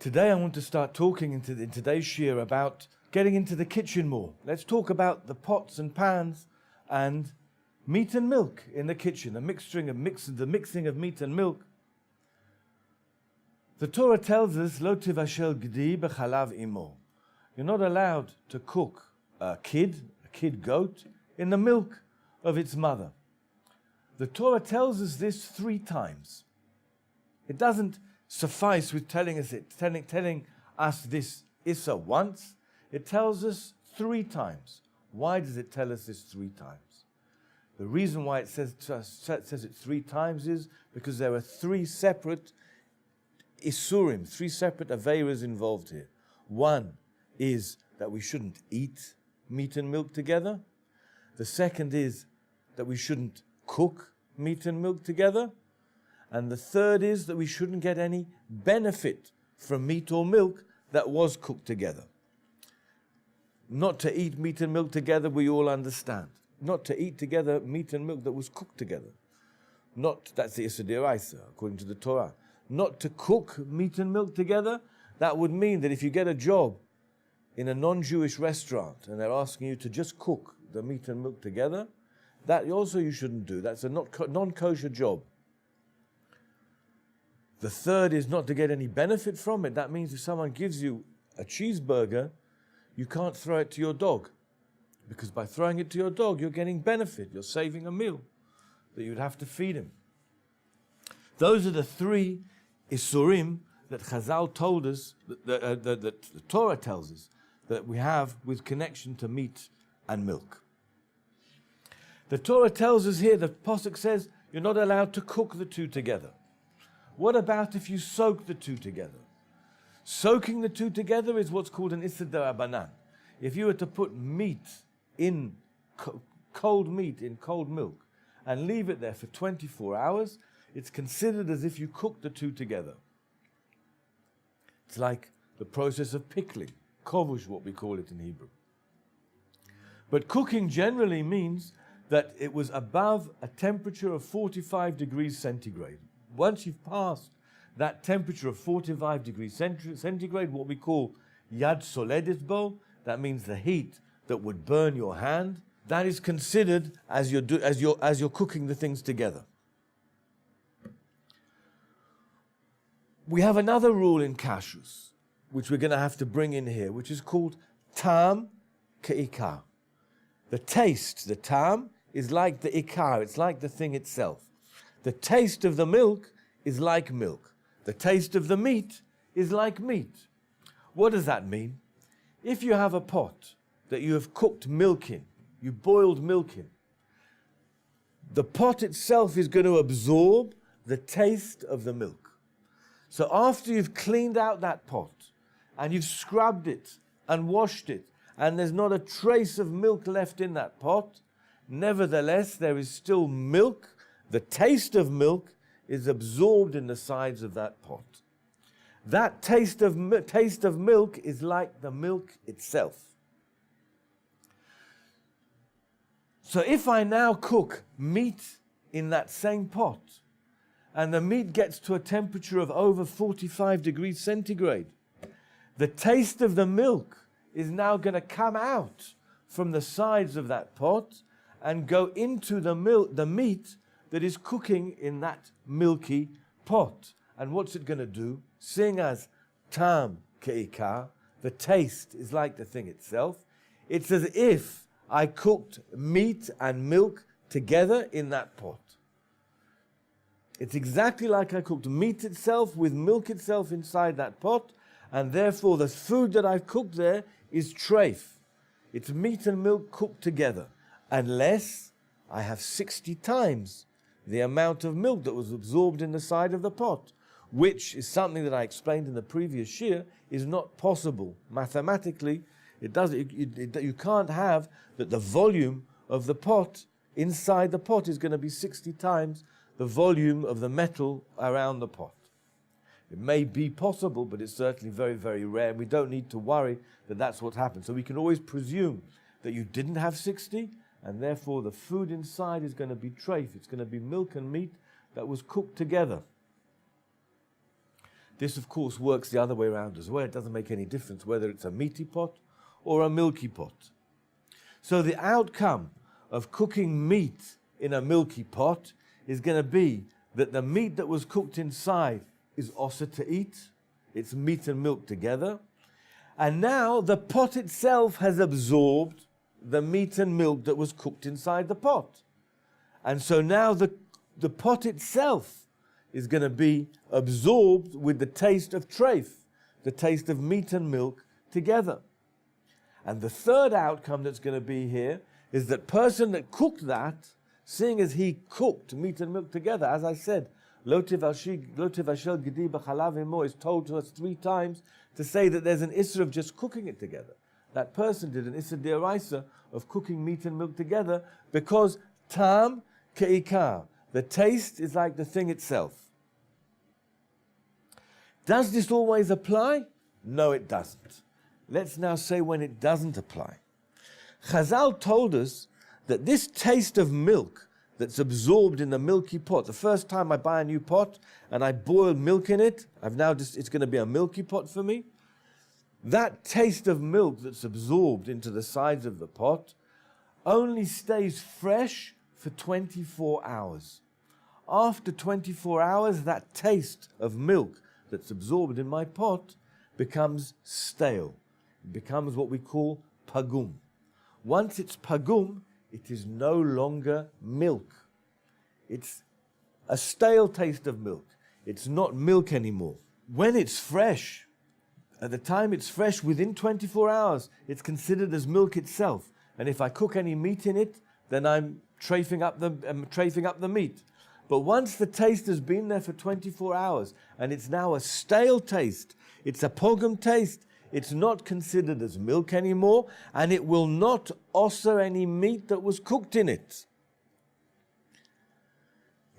Today I want to start talking in today's shiur about getting into the kitchen more. Let's talk about the pots and pans and meat and milk in the kitchen, the mixing of meat and milk. The Torah tells us, Lo tivashel gdi b'chalav imo. You're not allowed to cook a kid goat, in the milk of its mother. The Torah tells us this 3 times. It doesn't suffice with telling us this issa once. It tells us 3 times. Why does it tell us this 3 times? The reason why it says it 3 times is because there are 3 separate isurim, 3 separate aveiras involved here. One is that we shouldn't eat meat and milk together. The second is that we shouldn't cook meat and milk together. And the third is that we shouldn't get any benefit from meat or milk that was cooked together. Not to eat meat and milk together, we all understand. Not to eat together meat and milk that was cooked together. That's the Issa D'Oraisa, according to the Torah. Not to cook meat and milk together, that would mean that if you get a job in a non-Jewish restaurant and they're asking you to just cook the meat and milk together, that also you shouldn't do. That's a non-kosher job. The third is not to get any benefit from it. That means if someone gives you a cheeseburger, you can't throw it to your dog. Because by throwing it to your dog, you're getting benefit. You're saving a meal that you'd have to feed him. Those are the 3 isurim that Chazal told us, that the Torah tells us, that we have with connection to meat and milk. The Torah tells us here, the Pasuk says, you're not allowed to cook the 2 together. What about if you soak the 2 together? Soaking the 2 together is what's called an Issa D'Rabanan. If you were to put meat in cold meat in cold milk and leave it there for 24 hours, it's considered as if you cooked the 2 together. It's like the process of pickling, kovush, what we call it in Hebrew. But cooking generally means that it was above a temperature of 45 degrees centigrade. Once you've passed that temperature of 45 degrees centigrade, what we call yad soledit bo, that means the heat that would burn your hand, that is considered as you're cooking the things together. We have another rule in kashrus, which we're going to have to bring in here, which is called tam ke'ikar. The taste, the tam, is like the ikar, it's like the thing itself. The taste of the milk is like milk. The taste of the meat is like meat. What does that mean? If you have a pot that you have cooked milk in, you boiled milk in, the pot itself is going to absorb the taste of the milk. So after you've cleaned out that pot and you've scrubbed it and washed it, and there's not a trace of milk left in that pot, nevertheless there is still milk. The taste of milk is absorbed in the sides of that pot. That taste of milk is like the milk itself. So if I now cook meat in that same pot, and the meat gets to a temperature of over 45 degrees centigrade, the taste of the milk is now going to come out from the sides of that pot and go into the meat that is cooking in that milky pot. And what's it going to do? Seeing as tam ke'ikar, the taste is like the thing itself, it's as if I cooked meat and milk together in that pot. It's exactly like I cooked meat itself with milk itself inside that pot, and therefore the food that I've cooked there is treif. It's meat and milk cooked together, unless I have 60 times the amount of milk that was absorbed in the side of the pot, which is something that I explained in the previous shiur is not possible. Mathematically, you can't have that the volume of the pot inside the pot is going to be 60 times the volume of the metal around the pot. It may be possible, but it's certainly very, very rare. We don't need to worry that that's what happened. So we can always presume that you didn't have 60, and therefore the food inside is going to be treif. It's going to be milk and meat that was cooked together. This, of course, works the other way around as well. It doesn't make any difference whether it's a meaty pot or a milky pot. So the outcome of cooking meat in a milky pot is going to be that the meat that was cooked inside is also to eat. It's meat and milk together. And now the pot itself has absorbed the meat and milk that was cooked inside the pot. And so now the pot itself is going to be absorbed with the taste of treif, the taste of meat and milk together. And the third outcome that's going to be here is that person that cooked that, seeing as he cooked meat and milk together, as I said, Lo tevashel gedi b'chalav imo is told to us 3 times to say that there's an issur of just cooking it together. That person did an issur d'oraisa of cooking meat and milk together because tam ke'ikar, the taste is like the thing itself. Does this always apply? No, it doesn't. Let's now say when it doesn't apply. Chazal told us that this taste of milk that's absorbed in the milky pot, the first time I buy a new pot and I boil milk in it, it's going to be a milky pot for me. That taste of milk that's absorbed into the sides of the pot only stays fresh for 24 hours. After 24 hours, that taste of milk that's absorbed in my pot becomes stale. It becomes what we call pagum. Once it's pagum, it is no longer milk. It's a stale taste of milk. It's not milk anymore. When it's fresh, at the time it's fresh, within 24 hours, it's considered as milk itself. And if I cook any meat in it, then I'm treifing up the meat. But once the taste has been there for 24 hours, and it's now a stale taste, it's a pogum taste, it's not considered as milk anymore, and it will not osser any meat that was cooked in it.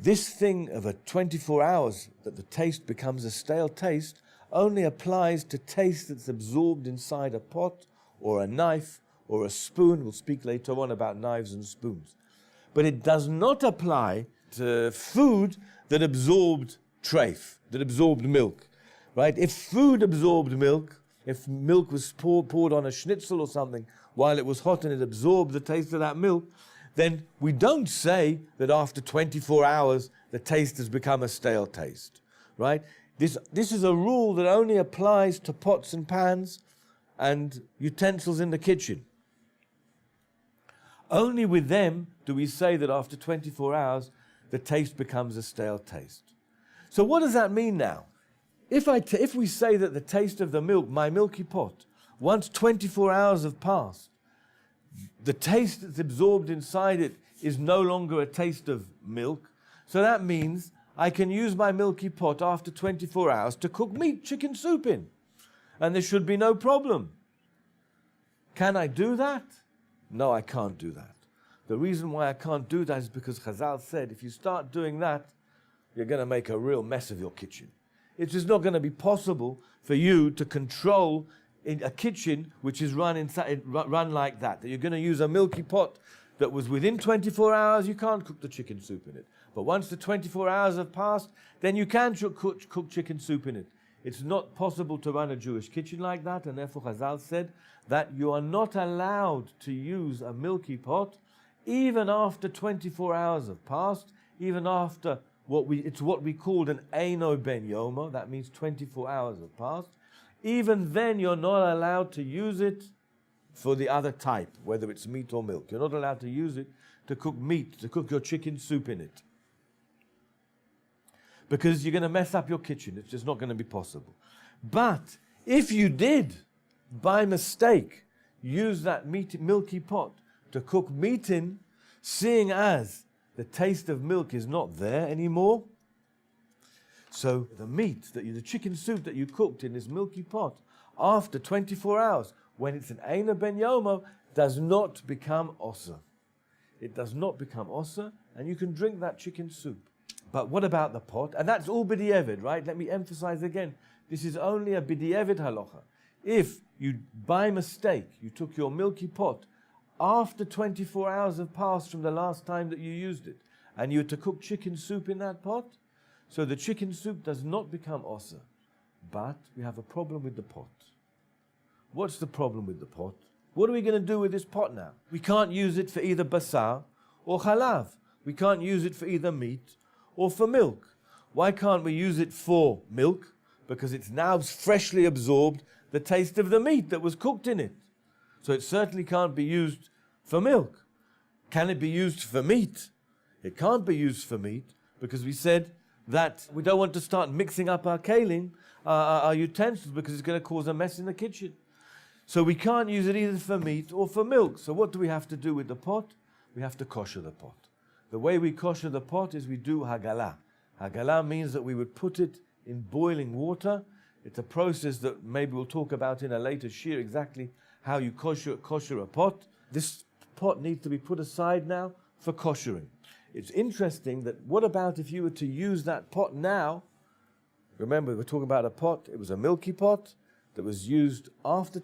This thing of a 24 hours that the taste becomes a stale taste only applies to taste that's absorbed inside a pot or a knife or a spoon. We'll speak later on about knives and spoons. But it does not apply to food that absorbed treif, that absorbed milk. Right? If food absorbed milk, if milk was poured on a schnitzel or something while it was hot and it absorbed the taste of that milk, then we don't say that after 24 hours the taste has become a stale taste. Right? This is a rule that only applies to pots and pans and utensils in the kitchen. Only with them do we say that after 24 hours the taste becomes a stale taste. So what does that mean now? If we say that the taste of the milk, my milky pot, once 24 hours have passed, the taste that's absorbed inside it is no longer a taste of milk. So that means I can use my milky pot after 24 hours to cook meat, chicken soup in. And there should be no problem. Can I do that? No, I can't do that. The reason why I can't do that is because Chazal said, if you start doing that, you're going to make a real mess of your kitchen. It's just not going to be possible for you to control in a kitchen which is run like that. That you're going to use a milky pot that was within 24 hours, you can't cook the chicken soup in it. But once the 24 hours have passed, then you can cook chicken soup in it. It's not possible to run a Jewish kitchen like that, and therefore Chazal said that you are not allowed to use a milky pot even after 24 hours have passed, even after what we called an Eino Ben Yomo, that means 24 hours have passed. Even then you're not allowed to use it for the other type, whether it's meat or milk. You're not allowed to use it to cook meat, to cook your chicken soup in it. Because you're going to mess up your kitchen. It's just not going to be possible. But if you did, by mistake, use that milky pot to cook meat in, seeing as the taste of milk is not there anymore, so the meat, the chicken soup that you cooked in this milky pot, after 24 hours, when it's an Eina Ben Yomo, does not become osser. It does not become osser, and you can drink that chicken soup. But what about the pot? And that's all b'di'evid, right? Let me emphasize again, this is only a b'di'evid halacha. If you, by mistake, you took your milky pot after 24 hours have passed from the last time that you used it, and you were to cook chicken soup in that pot, so the chicken soup does not become osser. But we have a problem with the pot. What's the problem with the pot? What are we going to do with this pot now? We can't use it for either basar or halav. We can't use it for either meat or for milk. Why can't we use it for milk? Because it's now freshly absorbed the taste of the meat that was cooked in it. So it certainly can't be used for milk. Can it be used for meat? It can't be used for meat because we said that we don't want to start mixing up our kalim, our utensils, because it's going to cause a mess in the kitchen. So we can't use it either for meat or for milk. So what do we have to do with the pot? We have to kosher the pot. The way we kosher the pot is we do hagalah. Hagalah means that we would put it in boiling water. It's a process that maybe we'll talk about in a later shir, exactly how you kosher a pot. This pot needs to be put aside now for koshering. It's interesting that what about if you were to use that pot now? Remember, we're talking about a pot. It was a milky pot that was used after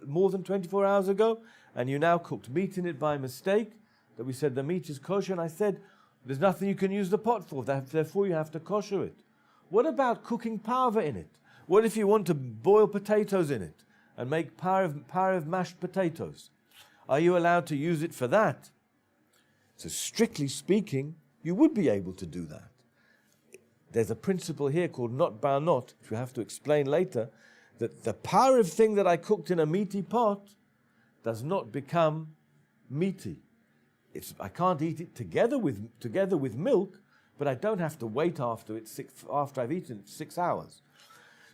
more than 24 hours ago, and you now cooked meat in it by mistake, that we said the meat is kosher, and I said there's nothing you can use the pot for, therefore you have to kosher it. What about cooking parva in it? What if you want to boil potatoes in it and make parv mashed potatoes? Are you allowed to use it for that? So strictly speaking, you would be able to do that. There's a principle here called not bar not, which we have to explain later, that the parv thing that I cooked in a meaty pot does not become meaty. I can't eat it together with milk, but I don't have to wait after I've eaten it 6 hours.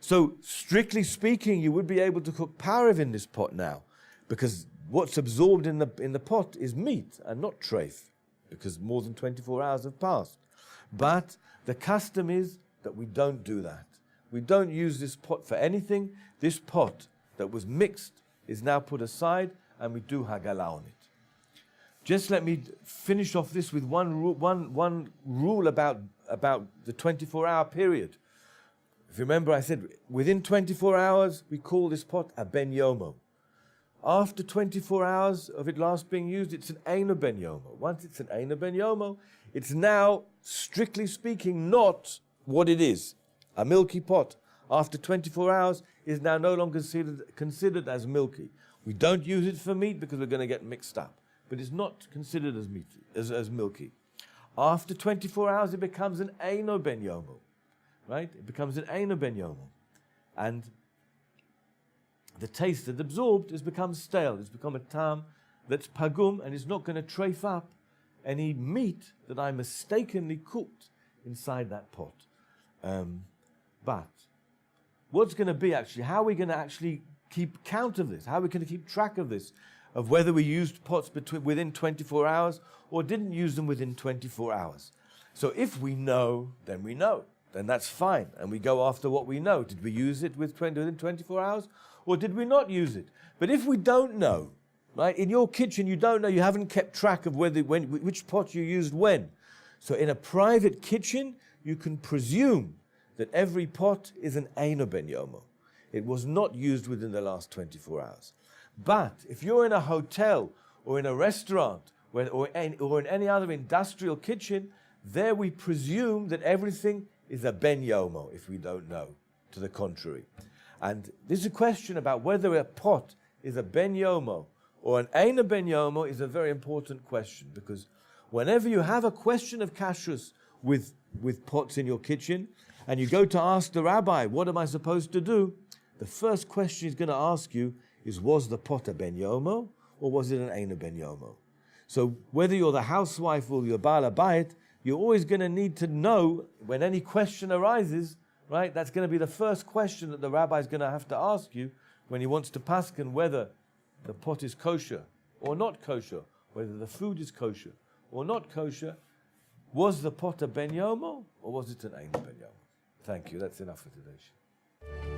So strictly speaking, you would be able to cook parv in this pot now, because what's absorbed in the pot is meat and not treif, because more than 24 hours have passed. But the custom is that we don't do that. We don't use this pot for anything. This pot that was mixed is now put aside, and we do hagalah on it. Just let me finish off this with one rule about the 24-hour period. If you remember, I said within 24 hours, we call this pot a ben yomo. After 24 hours of it last being used, it's an eino ben yomo. Once it's an eino ben yomo, it's now, strictly speaking, not what it is. A milky pot, after 24 hours, is now no longer considered as milky. We don't use it for meat because we're going to get mixed up. But it's not considered as meaty, as milky. After 24 hours, it becomes an eino ben yomo. Right? It becomes an eino ben yomo. And the taste that absorbed has become stale. It's become a tam that's pagum, and it's not going to treif up any meat that I mistakenly cooked inside that pot. But what's going to be actually, how are we going to actually keep count of this? How are we going to keep track of this? Of whether we used pots within 24 hours or didn't use them within 24 hours. So if we know, then we know. Then that's fine. And we go after what we know. Did we use it within 24 hours or did we not use it? But if we don't know, right, in your kitchen you don't know, you haven't kept track of which pot you used when. So in a private kitchen, you can presume that every pot is an eino ben yomo. It was not used within the last 24 hours. But if you're in a hotel or in a restaurant or in any other industrial kitchen, there we presume that everything is a ben yomo if we don't know to the contrary. And this is a question about whether a pot is a ben yomo or an eino ben yomo is a very important question, because whenever you have a question of kashrus with pots in your kitchen and you go to ask the rabbi, what am I supposed to do? The first question he's going to ask you is, was the pot a ben yomo or was it an eino ben yomo? So whether you're the housewife or you're baal habayit, you're always going to need to know when any question arises, right? That's going to be the first question that the rabbi is going to have to ask you when he wants to paskin whether the pot is kosher or not kosher, whether the food is kosher or not kosher. Was the pot a ben yomo or was it an eino ben yomo? Thank you. That's enough for today.